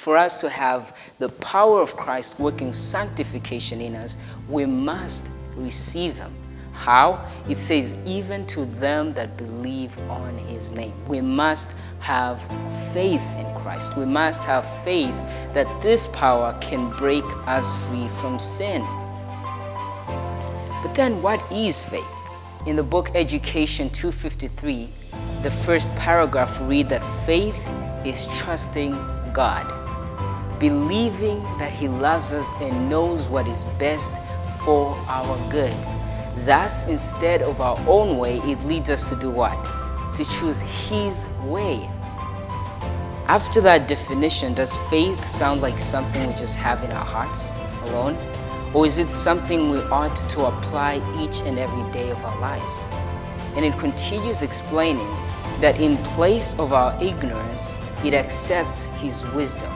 for us to have the power of Christ working sanctification in us, we must receive him. How? It says, even to them that believe on his name. We must have faith in Christ. We must have faith that this power can break us free from sin. But then what is faith? In the book Education 253, the first paragraph read that faith is trusting God, believing that he loves us and knows what is best for our good. Thus, instead of our own way, it leads us to do what? To choose his way. After that definition, does faith sound like something we just have in our hearts alone? Or is it something we ought to apply each and every day of our lives? And it continues explaining that in place of our ignorance, it accepts his wisdom.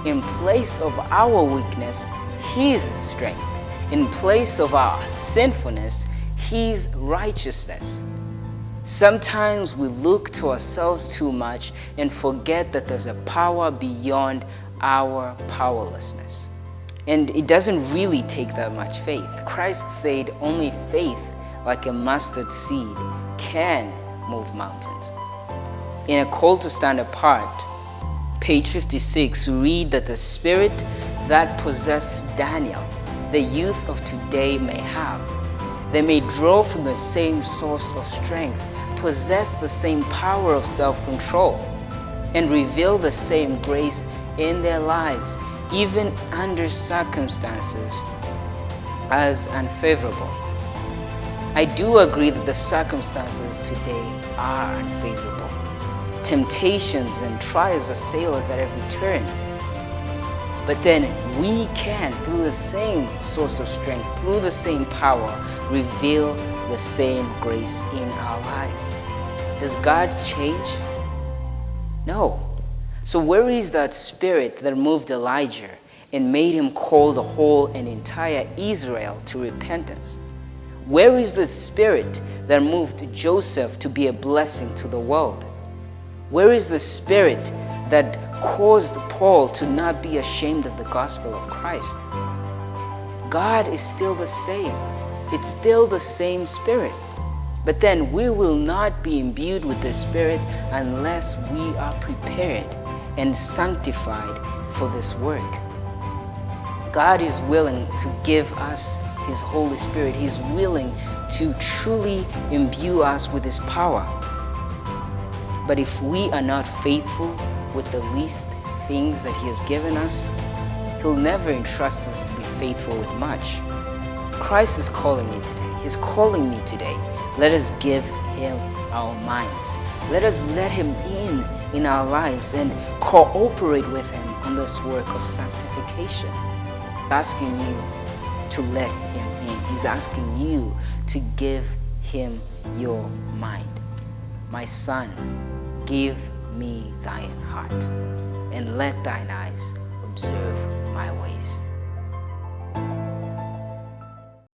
In place of our weakness, his strength. In place of our sinfulness, his righteousness. Sometimes we look to ourselves too much and forget that there's a power beyond our powerlessness. And it doesn't really take that much faith. Christ said only faith, like a mustard seed, can move mountains. In A Call to Stand Apart, page 56, we read that the spirit that possessed Daniel, the youth of today may have. They may draw from the same source of strength, possess the same power of self-control, and reveal the same grace in their lives, even under circumstances as unfavorable. I do agree that the circumstances today are unfavorable. Temptations and trials assail us at every turn. But then we can, through the same source of strength, through the same power, reveal the same grace in our lives. Does God change? No. So where is that spirit that moved Elijah and made him call the whole and entire Israel to repentance? Where is the spirit that moved Joseph to be a blessing to the world? Where is the spirit that caused Paul to not be ashamed of the gospel of Christ? God is still the same. It's still the same spirit. But then we will not be imbued with the spirit unless we are prepared and sanctified for this work. God is willing to give us his Holy Spirit. He's willing to truly imbue us with his power. But if we are not faithful with the least things that he has given us, he'll never entrust us to be faithful with much. Christ is calling you today. He's calling me today. Let us give him our minds. Let us let him in our lives and cooperate with him on this work of sanctification. He's asking you to let him in. He's asking you to give him your mind. My son, give me thine heart, and let thine eyes observe my ways.